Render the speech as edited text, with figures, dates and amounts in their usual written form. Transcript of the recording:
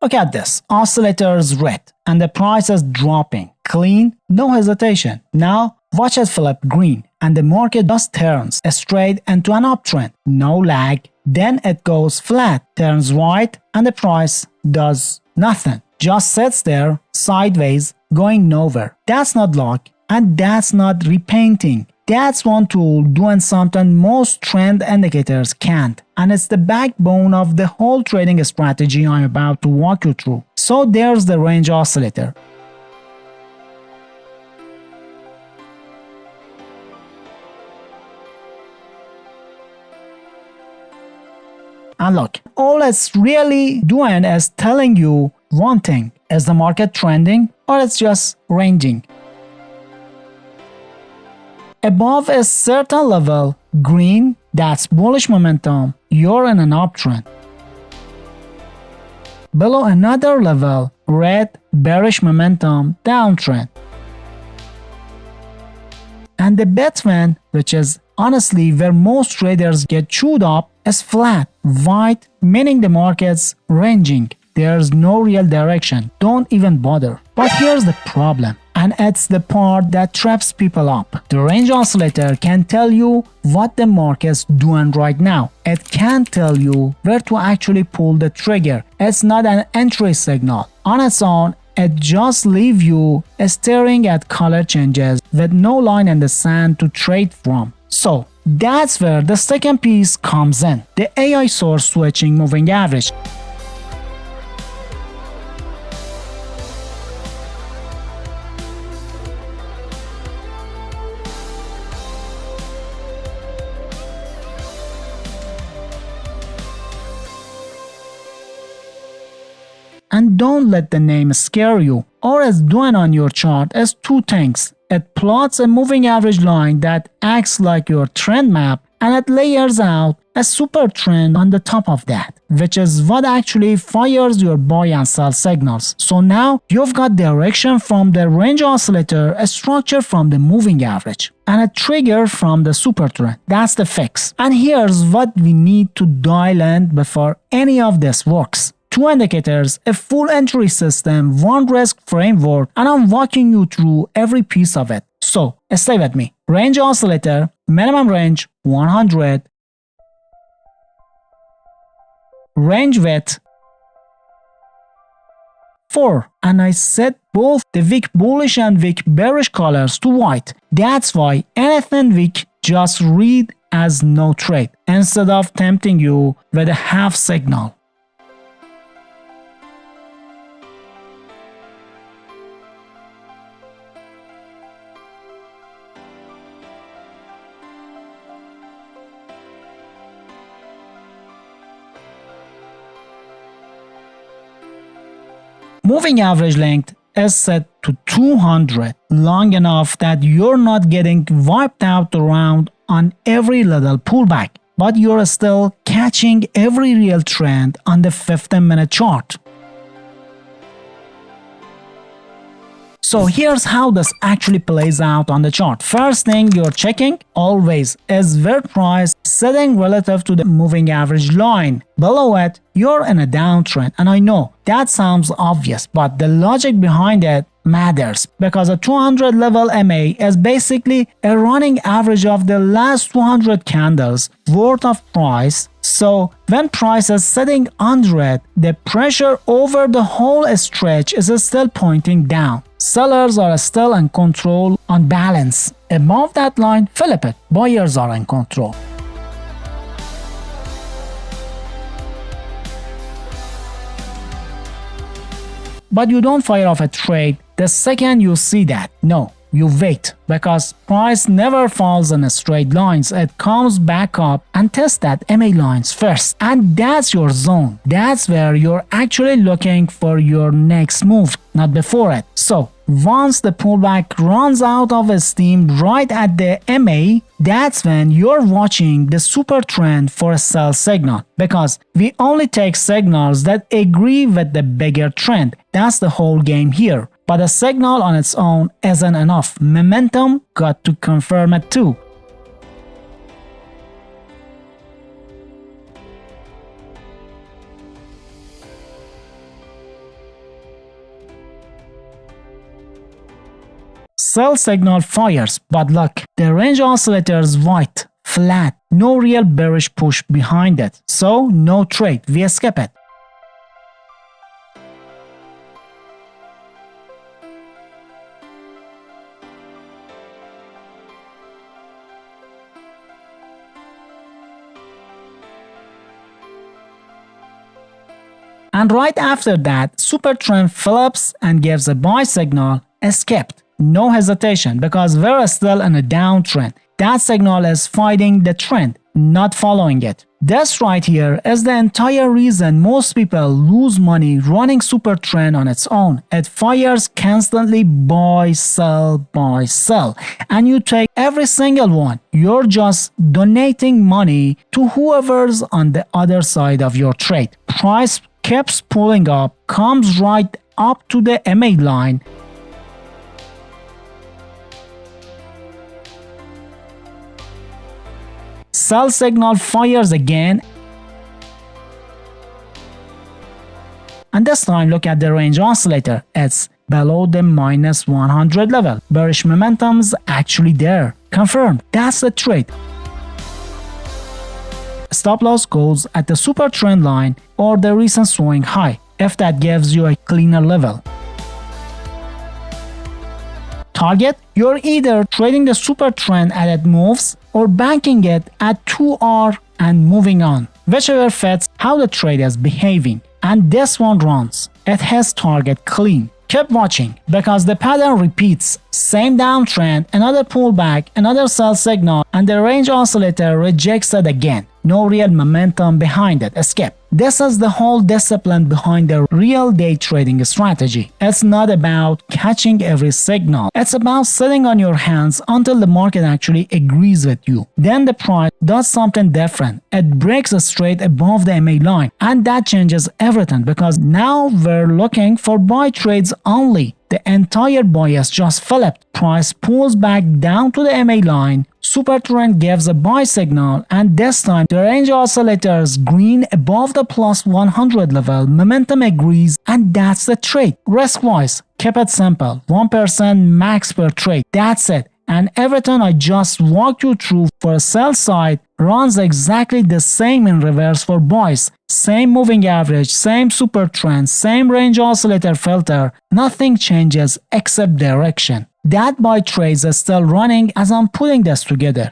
Look at this. Oscillator is red and the price is dropping. Clean, no hesitation. Now watch it flip green and the market just turns straight into an uptrend. No lag. Then it goes flat, turns right, and the price does nothing. Just sits there sideways, going nowhere. That's not luck, and that's not repainting. That's one tool doing something most trend indicators can't, and it's the backbone of the whole trading strategy I'm about to walk you through. So there's the range oscillator. And look, all it's really doing is telling you one thing. Is the market trending or it's just ranging? Above a certain level, green, that's bullish momentum, you're in an uptrend. Below another level, red, bearish momentum, downtrend. And the between, which is honestly where most traders get chewed up, is flat, white, meaning the market's ranging. There's no real direction. Don't even bother. But here's the problem, and it's the part that traps people up. The range oscillator can tell you what the market's doing right now. It can't tell you where to actually pull the trigger. It's not an entry signal. On its own, it just leaves you staring at color changes with no line in the sand to trade from. So that's where the second piece comes in, the AI source switching moving average. And don't let the name scare you. All it's doing on your chart is two things. It plots a moving average line that acts like your trend map, and it layers out a super trend on the top of that, which is what actually fires your buy and sell signals. So now you've got direction from the range oscillator, a structure from the moving average, and a trigger from the super trend. That's the fix. And here's what we need to dial in before any of this works. Two indicators, a full entry system, one risk framework, and I'm walking you through every piece of it. So stay with me. Range oscillator, minimum range 100, range width 4, and I set both the wick bullish and wick bearish colors to white. That's why anything wick just read as no trade instead of tempting you with a half signal. Moving average length is set to 200, long enough that you're not getting wiped out around on every little pullback, but you're still catching every real trend on the 15-minute chart. So here's how this actually plays out on the chart. First thing you're checking always is where price sitting relative to the moving average line. Below it, you're in a downtrend, and I know that sounds obvious, but the logic behind it matters because a 200 level MA is basically a running average of the last 200 candles worth of price. So when price is sitting under it, the pressure over the whole stretch is still pointing down. Sellers are still in control on balance. Above that line, flip it. Buyers are in control. But you don't fire off a trade the second you see that. No, you wait, because price never falls in straight lines. It comes back up and tests that MA lines first. And that's your zone. That's where you're actually looking for your next move, not before it. So once the pullback runs out of steam right at the MA, that's when you're watching the super trend for a sell signal, because we only take signals that agree with the bigger trend. That's the whole game here. But a signal on its own isn't enough. Momentum got to confirm it too. Sell signal fires, but look, the range oscillator is white, flat, no real bearish push behind it, so no trade, we skip it. And right after that, super trend flips and gives a buy signal, skipped. No hesitation because we're still in a downtrend. That signal is fighting the trend, not following it. This right here is the entire reason most people lose money running super trend on its own. It fires constantly buy, sell, and you take every single one. You're just donating money to whoever's on the other side of your trade. Price keeps pulling up, comes right up to the MA line. Sell signal fires again. And this time look at the range oscillator. It's below the minus 100 level. Bearish momentum's actually there. Confirmed. That's the trade. Stop loss goes at the super trend line or the recent swing high, if that gives you a cleaner level. Target, you're either trading the super trend as it moves or banking it at 2R and moving on, whichever fits how the trade is behaving. And this one runs. It has target clean. Keep watching because the pattern repeats. Same downtrend, another pullback, another sell signal, and the range oscillator rejects it again. No real momentum behind it. Skip. This is the whole discipline behind the real day trading strategy. It's not about catching every signal. It's about sitting on your hands until the market actually agrees with you. Then the price does something different. It breaks straight above the MA line, and that changes everything because now we're looking for buy trades only. The entire bias just flipped. Price pulls back down to the MA line. Super trend gives a buy signal, and this time the range oscillator is green above the plus 100 level. Momentum agrees, and that's the trade. Risk wise, keep it simple. 1% max per trade. That's it. And everything I just walked you through for a sell side runs exactly the same in reverse for buys. Same moving average, same super trend, same range oscillator filter. Nothing changes except direction. That buy trades is still running as I'm putting this together.